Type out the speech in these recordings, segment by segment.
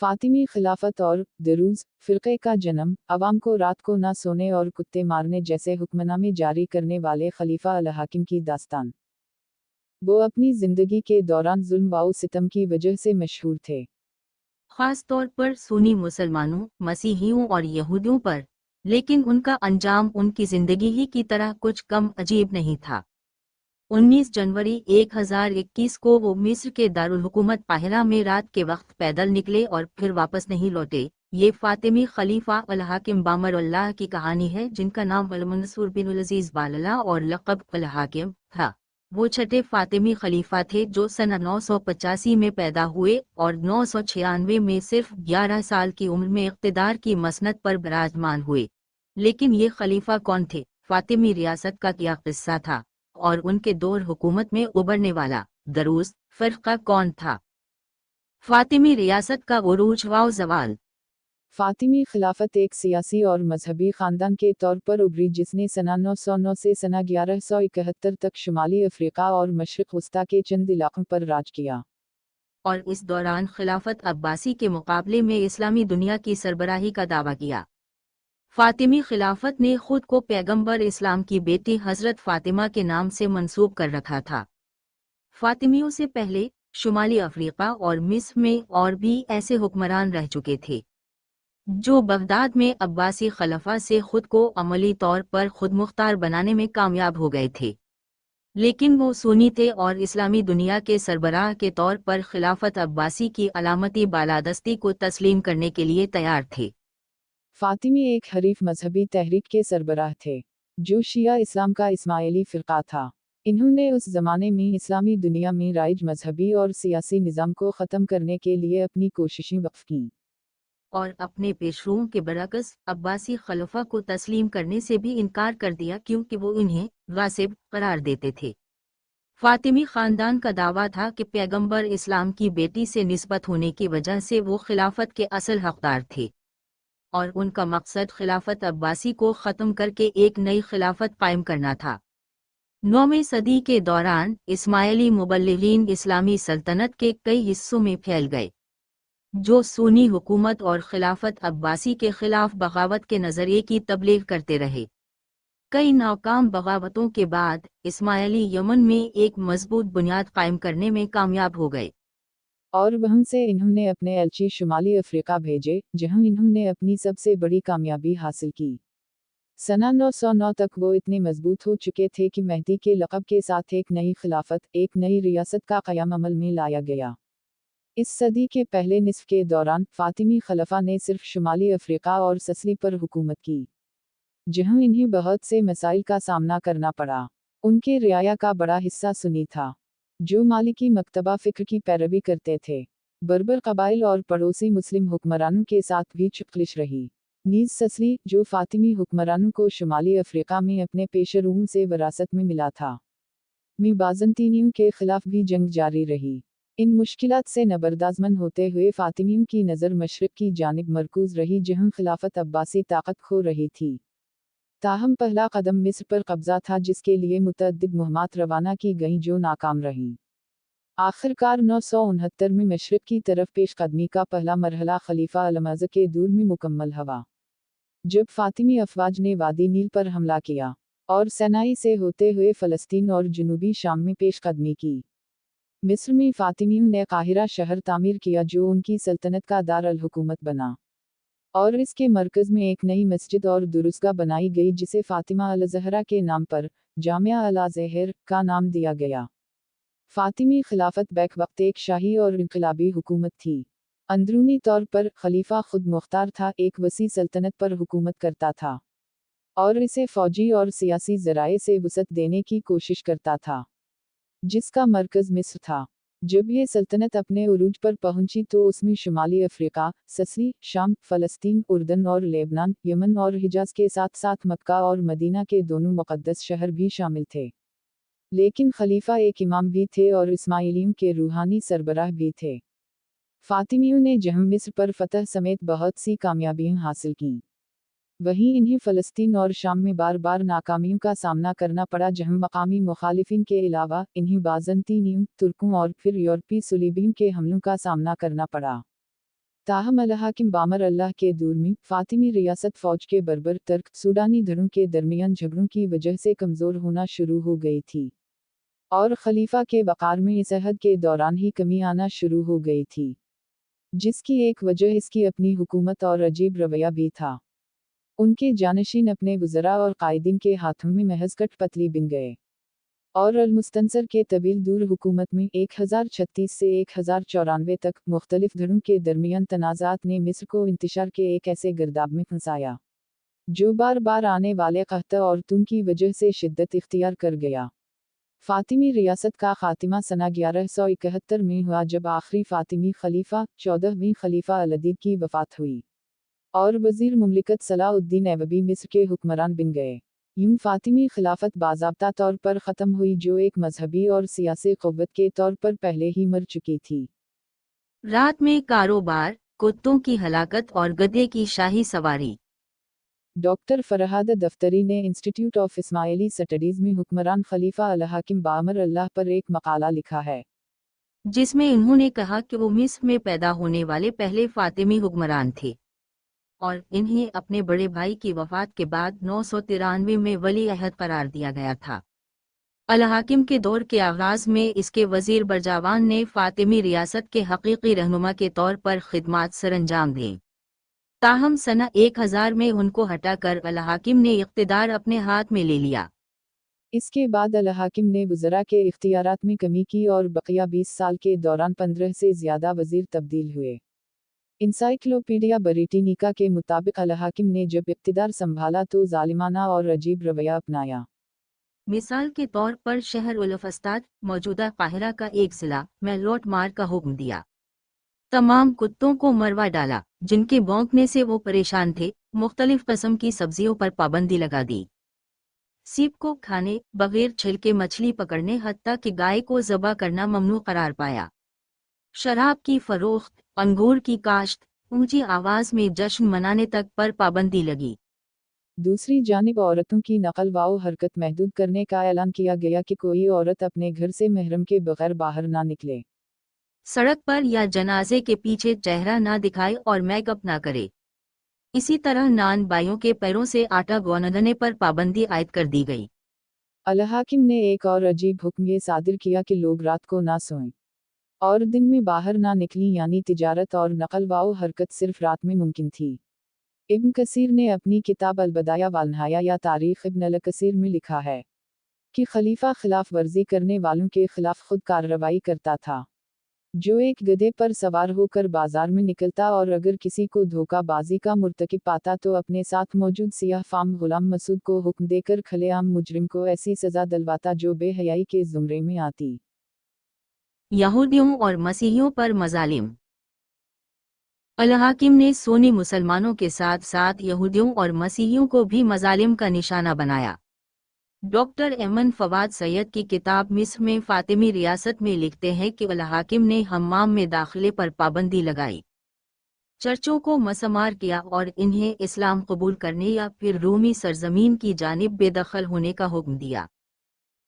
फातिमी खिलाफत और दरूज फ़िरक़े का जन्म, अवाम को रात को ना सोने और कुत्ते मारने जैसे हुक्मनामे जारी करने वाले खलीफा अल हाकिम की दास्तान। वो अपनी ज़िंदगी के दौरान जुल्म व सितम की वजह से मशहूर थे। खास तौर पर सुन्नी मुसलमानों, मसीहियों और यहूदियों पर, लेकिन उनका अंजाम उनकी जिंदगी ही की तरह कुछ कम अजीब नहीं था। 19 जनवरी 1021 को वो मिस्र के दारुल हुकूमत काहिरा में रात के वक्त पैदल निकले और फिर वापस नहीं लौटे। ये फातिमी खलीफा अल हाकिम बामरुल्लाह की कहानी है, जिनका नाम अल मंसूर बिन अल अजीज बालला और लक़ब अल हाकिम था। वो छठे फातिमी खलीफा थे जो सन 985 में पैदा हुए और 996 में सिर्फ 11 साल की उम्र में इक़्तिदार की मसनद पर विराजमान हुए। लेकिन ये खलीफा कौन थे? फातिमी रियासत का क्या किस्सा था और उनके दौर हुकूमत में उभरने वाला दरूज फ़िरक़ा कौन था? फातिमी रियासत का उरूज व ज़वाल। फातिमी खिलाफत एक सियासी और मजहबी ख़ानदान के तौर पर उभरी जिसने सना 909 से सना 1171 तक शुमाली अफ्रीका और मशरिक़ वस्ता के चंद इलाक़ों पर राज किया। और इस दौरान खिलाफत अब्बासी के मुकाबले में इस्लामी दुनिया की सरबराही का दावा किया। फातिमी खिलाफत ने खुद को पैगंबर इस्लाम की बेटी हज़रत फ़ातिमा के नाम से मंसूब कर रखा था। फातिमियों से पहले शुमाली अफ्रीका और मिस्र में और भी ऐसे हुक्मरान रह चुके थे जो बगदाद में अब्बासी खलफा से खुद को अमली तौर पर खुद मुख्तार बनाने में कामयाब हो गए थे, लेकिन वो सुन्नी थे और इस्लामी दुनिया के सरबराह के तौर पर खिलाफत अब्बासी की अलामती बालादस्ती को तस्लीम करने के लिए तैयार थे। फातिमी एक हरीफ मजहबी तहरीक के सरबराह थे जो शिया इस्लाम का इस्माइली फ़िरक़ा था। इन्होंने उस ज़माने में इस्लामी दुनिया में राइज मजहबी और सियासी निज़ाम को ख़त्म करने के लिए अपनी कोशिशें वक़्फ़ कीं और अपने पेशरों के बरअक्स अब्बासी खलीफा को तस्लीम करने से भी इनकार कर दिया, क्योंकि वो इन्हें गासिब करार देते थे। फातिमी ख़ानदान का दावा था कि पैगंबर इस्लाम की बेटी से निस्बत होने की वजह से वो खिलाफत के असल हकदार थे और उनका मकसद खिलाफत अब्बासी को ख़त्म करके एक नई खिलाफत कायम करना था। 9वीं सदी के दौरान इस्माइली मुबल्लिगीन इस्लामी सल्तनत के कई हिस्सों में फैल गए जो सुन्नी हुकूमत और खिलाफत अब्बासी के खिलाफ बगावत के नज़रिए की तबलीग करते रहे। कई नाकाम बगावतों के बाद इस्माइली यमन में एक मजबूत बुनियाद कायम करने में कामयाब हो गए और वहाँ से इन्होंने अपने एल्ची शुमाली अफ्रीका भेजे, जहाँ इन्होंने अपनी सबसे बड़ी कामयाबी हासिल की। सना 909 तक वो इतने मजबूत हो चुके थे कि मेहदी के लक़ब के साथ एक नई खिलाफत, एक नई रियासत का क़याम अमल में लाया गया। इस सदी के पहले निस्फ़ के दौरान फातिमी खलफ़ा ने सिर्फ शुमाली अफ्रीका और ससली पर हुकूमत की, जहाँ इन्हें बहुत से मसाइल का सामना करना पड़ा। उनके रियाया का बड़ा हिस्सा सुन्नी था, जो मालिकी मकतबा फ़िक्र की पैरवी करते थे। बर्बर कबाइल और पड़ोसी मुस्लिम हुक्मरानों के साथ भी चुकलिश रही। नीज़ ससली, जो फातिमी हुक्मरानों को शुमाली अफ्रीका में अपने पेशरों से विरासत में मिला था, में बाज़ंतीनियों के खिलाफ भी जंग जारी रही। इन मुश्किलात से नबरदाज़मन होते हुए फातिमियों की नज़र मशरिक़ की जानिब मरकूज़ रही, जहाँ खिलाफत अब्बासी ताकत खो रही थी। ताहम पहला कदम मिस्र पर कब्ज़ा था, जिसके लिए मुतअद्दिद मुहिमात रवाना की गईं जो नाकाम रहीं। आखिरकार 969 में मशरिक़ की तरफ पेशकदमी का पहला मरहला खलीफा अल-मज़ के दूर में मुकम्मल हुआ, जब फातिमी अफ़वाज ने वादी नील पर हमला किया और सनाई से होते हुए फ़लस्तीन और जनूबी शाम में पेशकदमी की। मिस्र में फातिमियों ने काहिरा शहर तामीर किया, जो उनकी सल्तनत का दार अल हुकूमत बना, और इसके मरकज़ में एक नई मस्जिद और दुरुस्गा बनाई गई जिसे फातिमा अल ज़हरा के नाम पर जामिया अल अज़हर का नाम दिया गया। फातिमी खिलाफत बैक वक्त एक शाही और इनकलाबी हुकूमत थी। अंदरूनी तौर पर खलीफा खुद मुख्तार था, एक वसी सल्तनत पर हुकूमत करता था और इसे फ़ौजी और सियासी ज़राए से वसअत देने की कोशिश करता था, जिसका मरकज़ मिस्र था। जब ये सल्तनत अपने उरूज पर पहुंची तो उसमें शुमाली अफ्रीका, ससली, शाम, फ़लस्तीन, उर्दन और लेबनान, यमन और हिजाज के साथ साथ मक्का और मदीना के दोनों मुक़द्दस शहर भी शामिल थे। लेकिन खलीफा एक इमाम भी थे और इस्माइलियों के रूहानी सरबराह भी थे। फातिमियों ने जहाँ मिस्र पर फ़तह समेत बहुत सी कामयाबियाँ हासिल कीं, वहीं इन्हें फ़लस्तीन और शाम में बार बार नाकामियों का सामना करना पड़ा, जहाँ मकामी मुखालिफिन के अलावा इन्हें बाज़ंतीनियों, तुर्कों और फिर यूरोपी सुलीबियों के हमलों का सामना करना पड़ा। ताहम अल-हाकिम बामर अल्लाह के दूर में फातिमी रियासत फौज के बर्बर तर्क सूडानी धड़ों के दरमियान झगड़ों की वजह से कमज़ोर होना शुरू हो गई थी और खलीफा के वक़ार में इस अहद के दौरान ही कमी आना शुरू हो गई थी, जिसकी एक वजह इसकी अपनी हुकूमत और अजीब रवैया भी था। उनके जानशीन अपने वज़रा और कायदीन के हाथों में महज कठपुतली बन गए और अल-मुस्तनसर के तवील दूर हुकूमत में 1036 से 1094 तक मुख्तलिफ धड़ों के दरमियान तनाज़ात ने मिस्र को इंतशार के एक ऐसे गर्दाब में फंसाया जो बार बार आने वाले कहत और तुन की वजह से शिद्दत इख्तियार कर गया। फातिमी रियासत का खातिमा सना 1171 में हुआ जब आखिरी फातिमी खलीफा 14वें खलीफा अल-अदीद की वफ़ात हुई और वज़ीर मुमलिकत सलाहुद्दीन ऐवबी मिस्र के हुक्मरान बन गए। यूं फातिमी खिलाफत बाज़ाब्ता तौर पर ख़त्म हुई जो एक मजहबी और सियासी क़ुव्वत के तौर पर पहले ही मर चुकी थी। रात में कारोबार, कुत्तों की हलाकत और गधे की शाही सवारी। डॉक्टर फरहाद दफ्तरी ने इंस्टीट्यूट ऑफ इस्माइली स्टडीज़ में हुक्मरान खलीफा अल-हाकिम बामर अल्लाह पर एक मकाला लिखा है, जिसमें उन्होंने कहा कि वो मिस्र में पैदा होने वाले पहले फातिमी हुक्मरान थे और इन्हें अपने बड़े भाई की वफात के बाद 993 में वली अहद करार दिया गया था। अल-हाकिम के दौर के आगाज में इसके वजीर बरजावान ने फातिमी रियासत के हकीकी रहनुमा के तौर पर खिदमात सरंजाम दी। ताहम सना 1000 में उनको हटाकर अल-हाकिम ने इख्तिदार अपने हाथ में ले लिया। इसके बाद अल-हाकिम ने वज़रा के इख्तियारात में कमी की और बकिया 20 साल के दौरान 15 से ज़्यादा वज़ीर तब्दील हुए। इंसाइक्लोपीडिया ब्रिटानिका के मुताबिक अल-हाकिम ने जब इख्तिदार संभाला तो जालिमाना और अजीब रवैया अपनाया। मिसाल के तौर पर शहर उल-फस्ताद, मौजूदा काहिरा का एक ज़िला, में लौट मार का हुक्म दिया। तमाम कुत्तों को मरवा डाला जिनके भौंकने से वो परेशान थे। मुख्तलिफ किस्म की सब्जियों पर पाबंदी लगा दी। सीप को खाने, बगैर छिलके मछली पकड़ने, हत्ता कि गाय को ज़बह करना ममनू करार पाया। शराब की फरोख्त, अंगूर की काश्त, ऊंची आवाज में जश्न मनाने तक पर पाबंदी लगी। दूसरी जानिब औरतों की नकल व हरकत महदूद करने का ऐलान किया गया कि कोई औरत अपने घर से महरम के बगैर बाहर ना निकले, सड़क पर या जनाजे के पीछे चेहरा ना दिखाए और मेकअप ना करे। इसी तरह नान बाइयों के पैरों से आटा गौंदने पर पाबंदी आयद कर दी गई। अल-हाकिम ने एक और अजीब हुक्म ये सादिर किया कि लोग रात को ना सोएं और दिन में बाहर ना निकलें, यानी तिजारत और नकल व हरकत सिर्फ रात में मुमकिन थी। इब्न कसीर ने अपनी किताब अल-बदाया वाल-नहाया या तारीख इब्न अल-कसीर में लिखा है कि खलीफा खिलाफ वर्जी करने वालों के खिलाफ खुद कार्रवाई करता था, जो एक गधे पर सवार होकर बाजार में निकलता और अगर किसी को धोखाबाजी का मुर्तकिब पाता तो अपने साथ मौजूद सियाह फाम गुलाम मसूद को हुक्म देकर खलेआम मुजरिम को ऐसी सजा दिलवाता जो बेहयाई के जुमरे में आती। यहूदियों और मसीहियों पर मजालिम। अल-हाकिम ने सुन्नी मुसलमानों के साथ साथ यहूदियों और मसीहियों को भी मजालिम का निशाना बनाया। डॉक्टर एमन फवाद सैयद की किताब मिस्र में फातिमी रियासत में लिखते हैं कि अल-हाकिम ने हम्माम में दाखिले पर पाबंदी लगाई, चर्चों को मसमार किया और इन्हें इस्लाम कबूल करने या फिर रूमी सरजमीन की जानिब बेदखल होने का हुक्म दिया।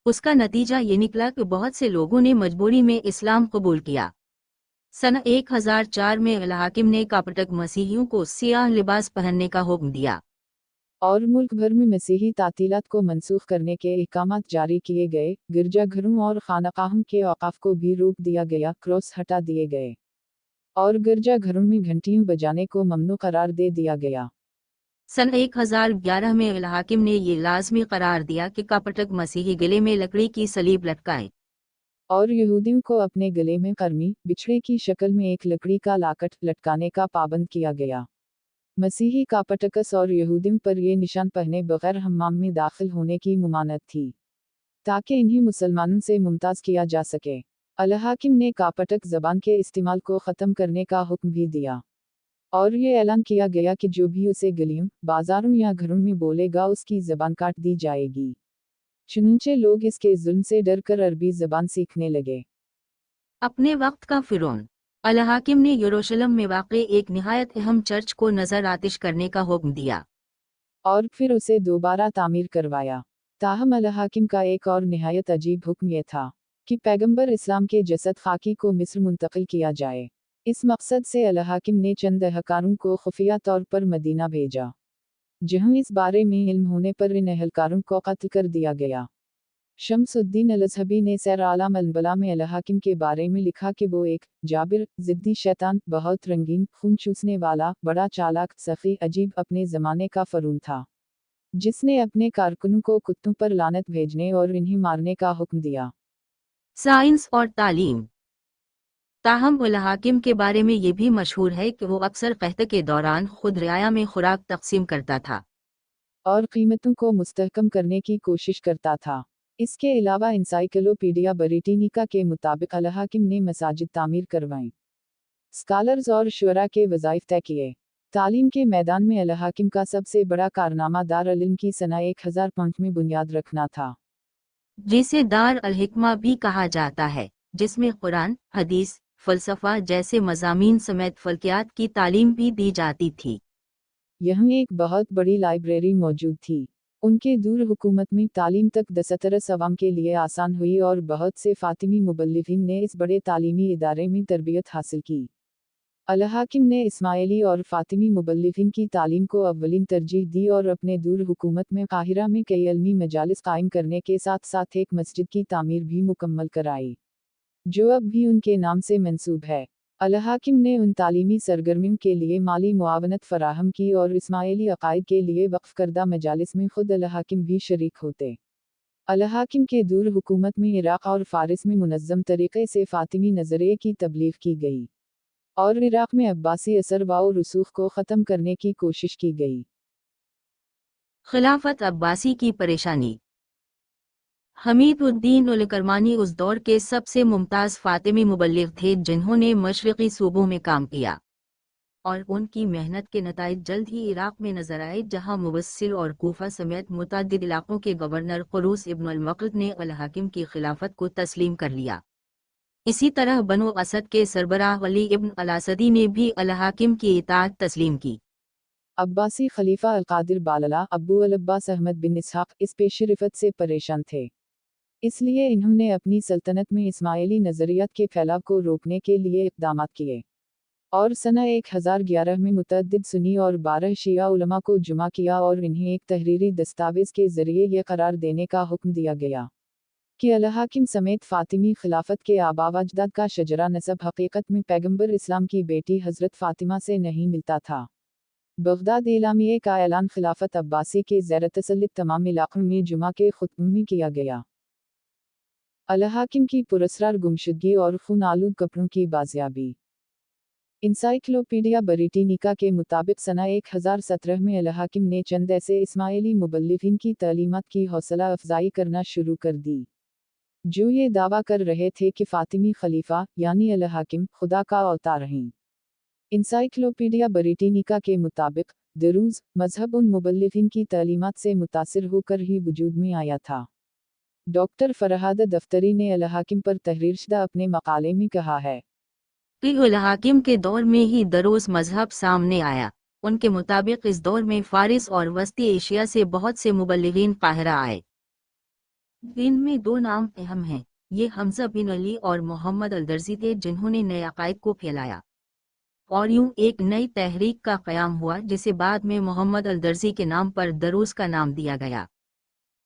उसका नतीजा ये निकला कि बहुत से लोगों ने मजबूरी में इस्लाम कबूल किया। सन 1004 में अल-हाकिम ने कापटक मसीहियों को सियाह लिबास पहनने का हुक्म दिया और मुल्क भर में मसीही तातीलात को मनसूख करने के अहकामात जारी किए गए। गिरजाघरों और खानकाहों के औकाफ को भी रोक दिया गया, क्रॉस हटा दिए गए और गिरजाघरों में घंटियां बजाने को ममनू करार दे दिया गया। सन 1011 में अल-हाकिम ने ये लाजमी करार दिया कि कापटक मसीही गले में लकड़ी की सलीब लटकाए और यहूदियों को अपने गले में कर्मी बिछड़े की शक्ल में एक लकड़ी का लाकट लटकाने का पाबंद किया गया। मसीही कापटकस और यहूदियों पर ये निशान पहने बगैर हम्माम में दाखिल होने की मुमानत थी ताकि इन्हें मुसलमानों से मुमताज़ किया जा सके। अल-हाकिम ने कापटक ज़बान के इस्तेमाल को ख़त्म करने का हुक्म भी दिया और ये ऐलान किया गया कि जो भी उसे गलियों, बाजारों या घरों में बोलेगा उसकी ज़बान काट दी जाएगी। चुनंचे लोग इसके जुल्म से डर कर अरबी ज़बान सीखने लगे। अपने वक्त का फिरौन। अल-हाकिम ने यरूशलेम में वाक़े एक निहायत अहम चर्च को नज़र आतिश करने का हुक्म दिया और फिर उसे दोबारा तामीर करवाया। ताहम अल-हाकिम का एक और निहायत अजीब हुक्म ये था कि पैगंबर इस्लाम के जसद खाकी को मिस्र मुंतकिल किया जाए। इस मकसद से अल हाकिम ने चंद अहलकारों को खुफिया तौर पर मदीना भेजा, जहां इस बारे में इल्म होने पर इन अहलकारों को कत्ल कर दिया गया। शम्सुद्दीन अल-अज़हबी ने सैर आलम अल-बला में अल हाकिम के बारे में लिखा कि वो एक जाबिर, जिद्दी शैतान, बहुत रंगीन, खून चूसने वाला, बड़ा चालाक, सखी, अजीब, अपने ज़माने का फ़रून था, जिसने अपने कारकुनों को कुत्तों पर लानत भेजने और इन्हें मारने का हुक्म दिया। साइंस और तालीम। ताहम उल हाकिम के बारे में ये भी मशहूर है कि वो अक्सर कहत के दौरान खुद रियाया में खुराक तकसीम करता था और कीमतों को मुस्तहकम करने की कोशिश करता था। इसके अलावा इंसाइक्लोपीडिया ब्रिटानिका के मुताबिक अल हाकिम ने मसाजिद तामीर करवाईं, स्कॉलर्स और शुरा के वज़ाइफ तय किए। तालीम के मैदान में अल हाकिम का सबसे बड़ा कारनामा दार अल इल्म की सना 1005 में बुनियाद रखना था, जिसे दार अल हिकमा भी कहा जाता है, जिसमें कुरान, हदीस, फ़लसफ़ा जैसे मज़ामीन समेत फ़ल्कियात की तालीम भी दी जाती थी। यहाँ एक बहुत बड़ी लाइब्रेरी मौजूद थी। उनके दूर हुकूमत में तालीम तक दस्तरस अवाम के लिए आसान हुई और बहुत से फ़ातिमी मुबल्लिगीन ने इस बड़े तालीमी इदारे में तरबियत हासिल की। अल हाकिम ने इस्माइली और फ़ातिमी मुबल्लिगीन की तालीम को अव्वलीन तरजीह दी और अपने दूर हुकूमत में काहिरा में कई इल्मी मजालिस कायम करने के साथ साथ एक मस्जिद की तामीर भी मुकम्मल कराई, जो अब भी उनके नाम से मंसूब है। अल हाकिम ने उन तालीमी सरगर्मियों के लिए माली मुआवनत फराहम की और इस्माइली अकायद के लिए वक्फ करदा मजालिस में खुद अल हाकिम भी शरीक होते। अल हाकिम के दूर हुकूमत में इराक़ और फ़ारिस में मुनज़्ज़म तरीक़े से फ़ातिमी नज़रिए की तबलीग की गई और इराक़ में अब्बासी असर व रसूख़ को ख़त्म करने की कोशिश की गई। खिलाफत अब्बासी की परेशानी। हमीद उद्दीन उल करमानी उस दौर के सबसे मुमताज़ फ़ातिमी मुबल्लिग़ थे जिन्होंने मशरिक़ी सूबों में काम किया, और उनकी मेहनत के नताइज जल्द ही इराक़ में नजर आए, जहां मुवस्सिल और कूफा समेत मुतअद्दिद इलाक़ों के गवर्नर क़ुरूस इब्न अल-मुक़रिद ने अल हाकिम की खिलाफत को तस्लीम कर लिया। इसी तरह बनो असद के सरबराह अली इब्न अल-असदी ने भी अल हाकिम की इताअत तस्लीम की। अब्बासी खलीफा अल-क़ादिर बालला अब्बू अल-अब्बास अहमद बिन इसहाक़ इस पेशरफत से परेशान थे, इसलिए इन्होंने अपनी सल्तनत में इस्माइली नज़रियात के फैलाव को रोकने के लिए इक़दामात किए और सना 1011 में मुतअद्दिद सुन्नी और 12 शिया उलमा को जुमा किया और इन्हें एक तहरीरी दस्तावेज़ के ज़रिए यह करार देने का हुक्म दिया गया कि अल हाकिम समेत फ़ातिमी खिलाफत के आबा व अजदाद का शजरा नसब हकीकत में पैगंबर इस्लाम की बेटी हज़रत फ़ातिमा से नहीं मिलता था। बगदाद एलामिये का ऐलान खिलाफत अब्बासी के ज़ेर तसल्लुत तमाम इलाक़ों में जुमा के खुतबों में किया गया। अल हाकिम की पुरस्रार गुमशुदगी और खून आलूद कपड़ों की बाजियाबी। इंसाइक्लोपीडिया ब्रिटानिका के मुताबिक सना 1017 में अल हाकिम ने चंद ऐसे इस्माइली मुबल्लिगीन की तालीमात की हौसला अफजाई करना शुरू कर दी, जो ये दावा कर रहे थे कि फ़ातिमी खलीफा यानी अल हाकिम खुदा का अवतार हैं। इंसाइक्लोपीडिया ब्रिटानिका के मुताबिक दरूज मजहब उन मुबल्लिगीन की तालीमात से मुतासिर होकर ही वजूद में आया था। डॉक्टर फरहाद दफ्तरी ने अल हाकिम पर तहरीरशुदा अपने मकाले में कहा है कि अल हाकिम के दौर में ही दरोस मजहब सामने आया। उनके मुताबिक इस दौर में फ़ारिस और वस्ती एशिया से बहुत से मुबल्लिगीन काहिरा आए। इनमें दो नाम अहम हैं, ये हमज़ा बिन अली और मोहम्मद अल-दर्जी थे, जिन्होंने नए अकायद को फैलाया और यूं एक नई तहरीक का क़याम हुआ, जिसे बाद में मोहम्मद अल-दर्जी के नाम पर दरूस का नाम दिया गया।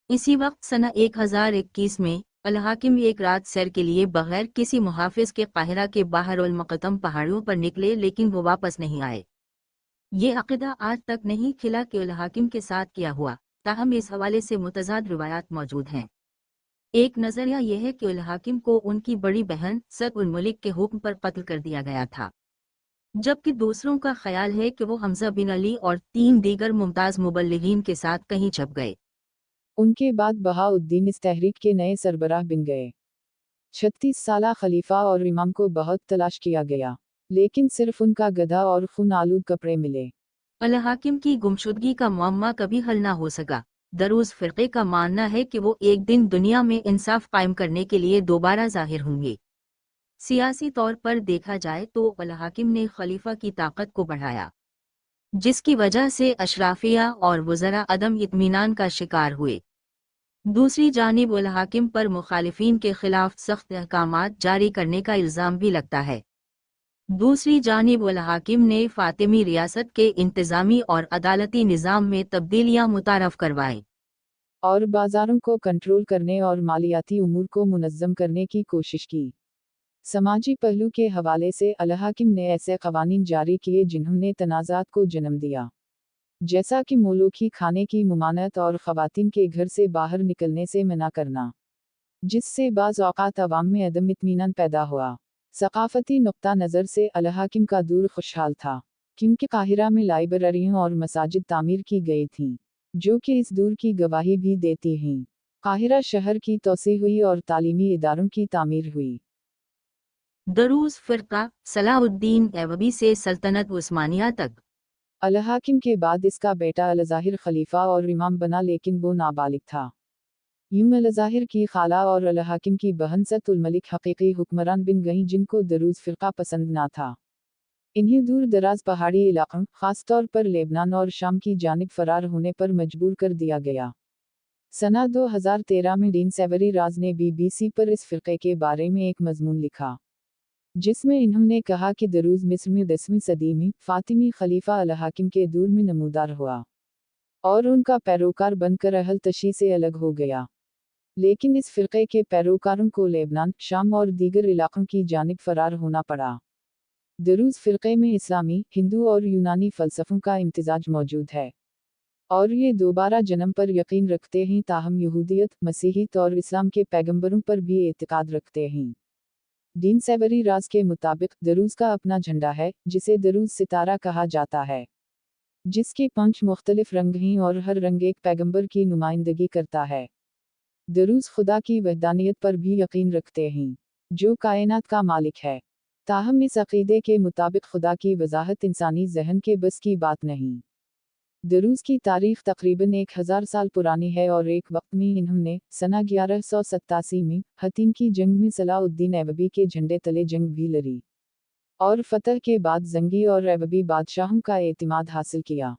इसी वक्त सना 1021 में अल हाकिम एक रात सैर के लिए बगैर किसी मुहाफिज के काहिरा के बाहर उल मुक़द्दम पहाड़ियों पर निकले, लेकिन वो वापस नहीं आए। ये अक़ीदा आज तक नहीं खिला कि अल हाकिम के साथ क्या हुआ, ताहम इस हवाले से मुतज़ाद रिवायात मौजूद हैं। एक नज़रिया यह है कि अल हाकिम को उनकी बड़ी बहन सद उल मलिक के हुक्म पर कत्ल कर दिया गया था, जबकि दूसरों का ख्याल है कि वो हमज़ा बिन अली और 3 दीगर मुमताज़ मुबल्लिगीन के साथ कहीं छप गए। उनके बाद बहाउद्दीन इस तहरीक के नए सरबराह बन गए। 36 साला खलीफा और इमाम को बहुत तलाश किया गया, लेकिन सिर्फ उनका गधा और खून आलूद कपड़े मिले। अल हाकिम की गुमशुदगी का मुअम्मा कभी हल ना हो सका। दरूज फ़िरक़े का मानना है कि वो एक दिन दुनिया में इंसाफ कायम करने के लिए दोबारा ज़ाहिर होंगे। सियासी तौर पर देखा जाए तो अल हाकिम ने खलीफा की ताकत को बढ़ाया, जिसकी वजह से अशराफिया और वज़रा अदम इत्मीनान का शिकार हुए। दूसरी जानिब अल हाकिम पर मुखालिफिन के खिलाफ सख्त अहकामात जारी करने का इल्ज़ाम भी लगता है। दूसरी जानिब अल हाकिम ने फातिमी रियासत के इंतज़ामी और अदालती निज़ाम में तब्दीलियां मुतारफ़ करवाई और बाजारों को कंट्रोल करने और मालियाती उमूर को मुनज़्ज़म करने की कोशिश की। समाजी पहलू के हवाले से अल हाकिम ने ऐसे क़वानीन जारी किए जिन्होंने तनाज़ात को जन्म दिया, जैसा कि मोलोखी खाने की ममानत और ख़वातीन के घर से बाहर निकलने से मना करना, जिससे बाज़ औक़ात अवाम में अदम इत्मीनान पैदा हुआ। सक़ाफ़ती नुक्ता नज़र से अल हाकिम का दूर खुशहाल था, क्योंकि काहिरा में लाइब्रेरियों और मसाजिद तामीर की गई थीं, जो कि इस दूर की गवाही भी देती हैं। काहिरा शहर की तोसी हुई और तालीमी इदारों की तामीर हुई। दरूज़ फ़िरक़ा सलाहुद्दीन ऐवबी से सल्तनत उस्मानिया तक। अल हाकिम के बाद इसका बेटा अल ज़ाहिर खलीफा और इमाम बना, लेकिन वो नाबालिग था। यूं अल ज़ाहिर की खाला और अल हाकिम की बहन सतुल मलिक हकीकी हुक्मरान बन गईं, जिनको दरूज़ फ़िरक़ा पसंद ना था। इन्हें दूर दराज पहाड़ी इलाक़ों, ख़ासतौर पर लेबनान और शाम की जानिब फ़रार होने पर मजबूर कर दिया गया। सना 2013 में डीन सेवरी राज ने BBC पर इस फ़िरक़े के बारे में एक मज़मून लिखा, जिसमें इन्होंने कहा कि दरूज़ मिस्र में 10वीं सदी में फ़ातिमी खलीफा अल हाकिम के दूर में नमूदार हुआ और उनका पैरोकार बनकर अहल तशी से अलग हो गया। लेकिन इस फ़िरक़े के पैरोकारों को लेबनान, शाम और दीगर इलाक़ों की जानिब फ़रार होना पड़ा। दरूज़ फ़िरक़े में इस्लामी, हिंदू और यूनानी फ़लसफ़ों का इम्तिज़ाज मौजूद है, और ये दोबारा जन्म पर यकीन रखते हैं, ताहम यहूदियत, मसीहियत और इस्लाम के पैगंबरों पर भी एतक़ाद रखते हैं। डीन सेवरी राज के मुताबिक दरूज़ का अपना झंडा है, जिसे दरूज़ सितारा कहा जाता है, जिसके 5 मुख्तलिफ रंग हैं और हर रंग एक पैगंबर की नुमाइंदगी करता है। दरूज़ खुदा की वहदानियत पर भी यकीन रखते हैं, जो कायनात का मालिक है। ताहम इस अक़ीदे के मुताबिक खुदा की वज़ाहत इंसानी ज़हन के बस की बात नहीं। दरूज़ की तारीख़ तक़रीबन 1000 साल पुरानी है और एक वक्त में इन्होंने सना 1187 में हतीम की जंग में सलाहुद्दीन ऐवबी के झंडे तले जंग भी लड़ी और फ़तह के बाद जंगी और ऐवबी बादशाहों का एतिमाद हासिल किया।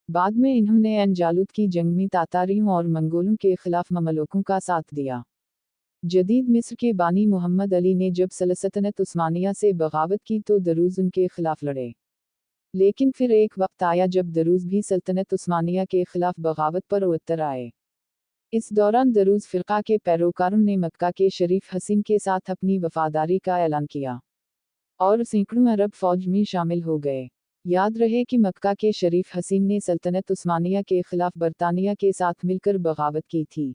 बाद में इन्होंने अनजालूत की जंग में तातारियों और मंगोलों के ख़िलाफ़ ममलूकों का साथ दिया। जदीद मिस्र के बानी मोहम्मद अली ने जब सल्तनत उस्मानिया से बगावत की तो दरूज़ उनके ख़िलाफ़ लड़े, लेकिन फिर एक वक्त आया जब दरूज़ भी सल्तनत उस्मानिया के ख़िलाफ़ बगावत पर उतर आए। इस दौरान दरूज़ फ़िरक़ा के पैरोकारों ने मक्का के शरीफ हसीन के साथ अपनी वफ़ादारी का ऐलान किया और सैकड़ों अरब फ़ौज में शामिल हो गए। याद रहे कि मक्का के शरीफ हसीन ने सल्तनत उस्मानिया के ख़िलाफ़ बरतानिया के साथ मिलकर बगावत की थी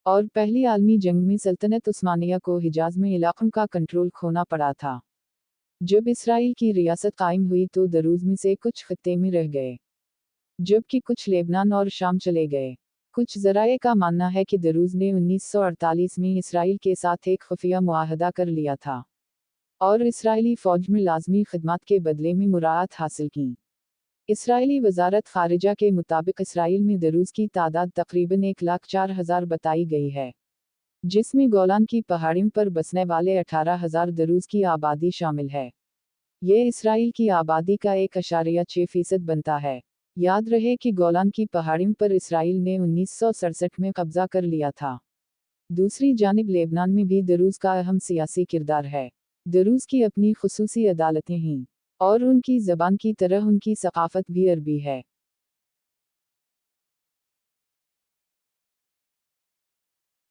और पहली आलमी जंग में सल्तनत उस्मानिया को हिजाज़ में इलाक़ों का कंट्रोल खोना पड़ा था। जब इसराइल की रियासत कायम हुई तो दरूज़ में से कुछ खित्ते में रह गए, जबकि कुछ लेबनान और शाम चले गए। कुछ ज़राए का मानना है कि दरूज़ ने 1948 में इसराइल के साथ एक खुफिया मुआहदा कर लिया था और इसराइली फ़ौज में लाज़मी खिदमत के बदले में मुराआत हासिल की। इसराइली वज़ारत ख़ारिजा के मुताबिक इसराइल में दरूज़ की तादाद तक़रीबन 1,04,000 बताई गई है, जिसमें गोलान की पहाड़ियों पर बसने वाले 18,000 दरूज़ की आबादी शामिल है। ये इसराइल की आबादी का 1.6% बनता है। याद रहे कि गोलान की पहाड़ियों पर इसराइल ने 1967 में कब्ज़ा कर लिया था। दूसरी जानिब लेबनान में भी दरूज़ का अहम सियासी किरदार है। दरूज़ की अपनी खुसूसी अदालतें हैं और उनकी ज़बान की तरह उनकी सक़ाफ़त भी अरबी है।